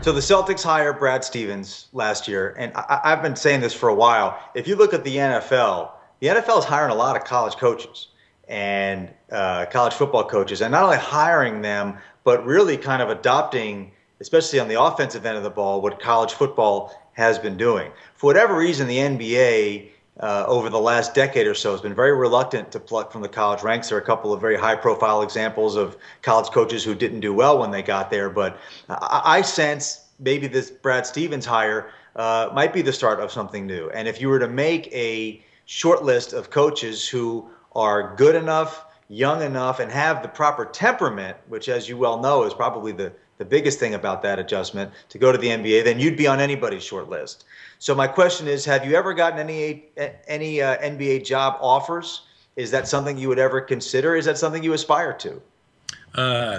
So the Celtics hired Brad Stevens last year, and I've been saying this for a while. If you look at the NFL is hiring a lot of college coaches and college football coaches, and not only hiring them, but really kind of adopting, especially on the offensive end of the ball, what college football has been doing. For whatever reason, the NBA over the last decade or so has been very reluctant to pluck from the college ranks. There are a couple of very high-profile examples of college coaches who didn't do well when they got there, but I sense maybe this Brad Stevens hire might be the start of something new. And if you were to make a short list of coaches who are good enough, young enough, and have the proper temperament, which, as you well know, is probably the biggest thing about that adjustment to go to the NBA, then you'd be on anybody's short list. So my question is, have you ever gotten any NBA job offers? Is that something you would ever consider? Is that something you aspire to?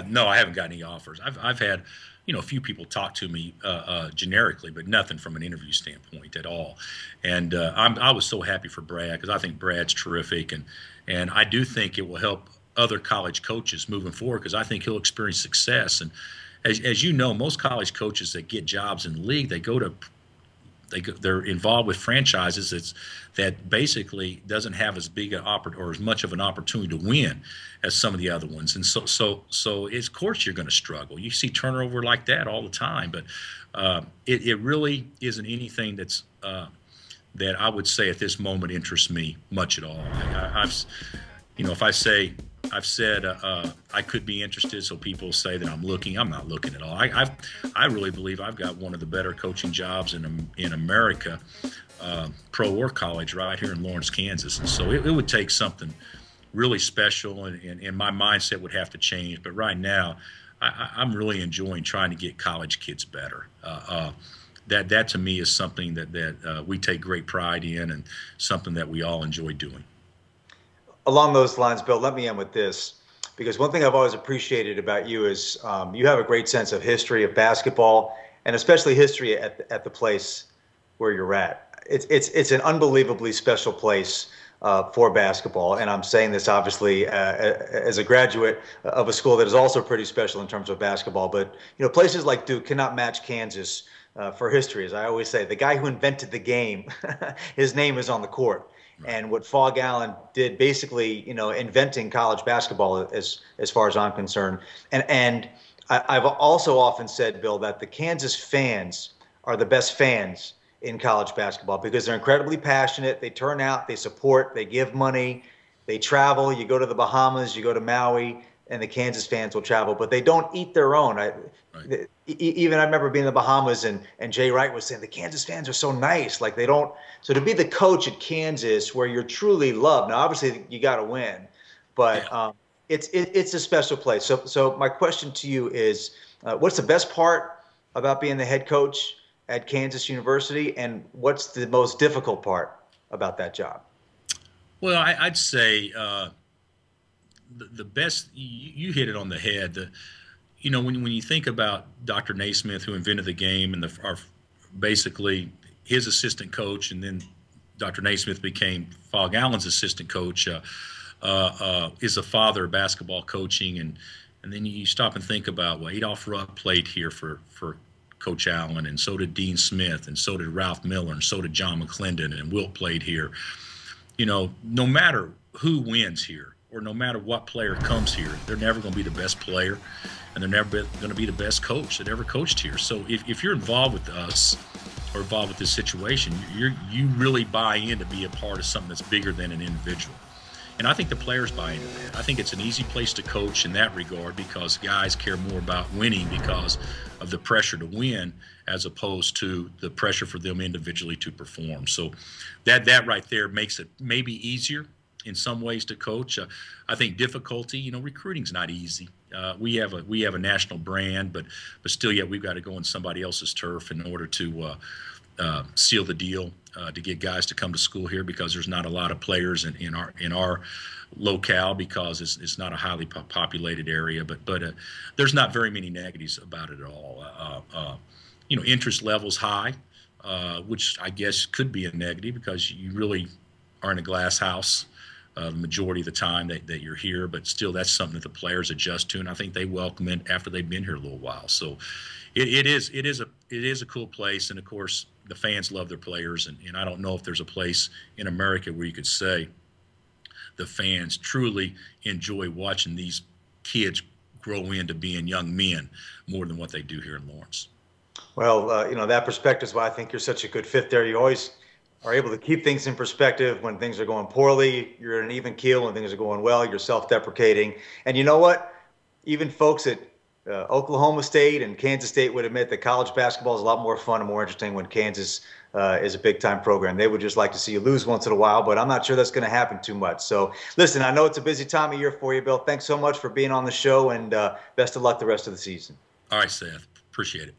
No, I haven't got any offers. I've had, a few people talk to me generically, but nothing from an interview standpoint at all. And I was so happy for Brad because I think Brad's terrific, and I do think it will help other college coaches moving forward because I think he'll experience success. And as you know, most college coaches that get jobs in the league, they're involved with franchises that basically doesn't have as big or as much of an opportunity to win as some of the other ones, and so of course you're going to struggle. You see turnover like that all the time, but it really isn't anything that I would say at this moment interests me much at all. If I say I've said I could be interested, so people say that I'm looking. I'm not looking at all. I really believe I've got one of the better coaching jobs in America, pro or college, right here in Lawrence, Kansas. And so it would take something really special, and my mindset would have to change. But right now, I'm really enjoying trying to get college kids better. That to me is something that we take great pride in, and something that we all enjoy doing. Along those lines, Bill, let me end with this, because one thing I've always appreciated about you is you have a great sense of history of basketball, and especially history at the place where you're at. It's an unbelievably special place for basketball, and I'm saying this obviously as a graduate of a school that is also pretty special in terms of basketball. But places like Duke cannot match Kansas for history. As I always say, the guy who invented the game, his name is on the court. And what Fog Allen did, basically, inventing college basketball, as far as I'm concerned. And I've also often said, Bill, that the Kansas fans are the best fans in college basketball because they're incredibly passionate. They turn out, they support, they give money, they travel. You go to the Bahamas, you go to Maui, and the Kansas fans will travel, but they don't eat their own. Even I remember being in the Bahamas, and Jay Wright was saying the Kansas fans are so nice. Like, they don't. So to be the coach at Kansas, where you're truly loved. Now, obviously, you got to win, but it's a special place. So my question to you is, what's the best part about being the head coach at Kansas University, and what's the most difficult part about that job? Well, I'd say the best. You hit it on the head. When you think about Dr. Naismith, who invented the game, and basically his assistant coach, and then Dr. Naismith became Fog Allen's assistant coach, is a father of basketball coaching, and then you stop and think about, well, Adolph Rupp played here for Coach Allen, and so did Dean Smith, and so did Ralph Miller, and so did John McClendon, and Wilt played here. No matter who wins here, or no matter what player comes here, they're never going to be the best player, and they're never going to be the best coach that ever coached here. So if you're involved with us or involved with this situation, you really buy in to be a part of something that's bigger than an individual. And I think the players buy into that. I think it's an easy place to coach in that regard because guys care more about winning because of the pressure to win as opposed to the pressure for them individually to perform. So that right there makes it maybe easier in some ways to coach. I think difficulty, recruiting's not easy. We have a national brand, but still yet we've got to go on somebody else's turf in order to seal the deal to get guys to come to school here because there's not a lot of players in our locale because it's not a highly populated area. But there's not very many negatives about it at all. Interest levels high, which I guess could be a negative because you really are in a glass house the majority of the time that you're here, but still that's something that the players adjust to, and I think they welcome it after they've been here a little while. So it is a cool place, and of course the fans love their players, and I don't know if there's a place in America where you could say the fans truly enjoy watching these kids grow into being young men more than what they do here in Lawrence. Well, that perspective is why I think you're such a good fit there. You always are able to keep things in perspective when things are going poorly. You're at an even keel when things are going well. You're self-deprecating. And you know what? Even folks at Oklahoma State and Kansas State would admit that college basketball is a lot more fun and more interesting when Kansas is a big-time program. They would just like to see you lose once in a while, but I'm not sure that's going to happen too much. So, listen, I know it's a busy time of year for you, Bill. Thanks so much for being on the show, and best of luck the rest of the season. All right, Seth. Appreciate it.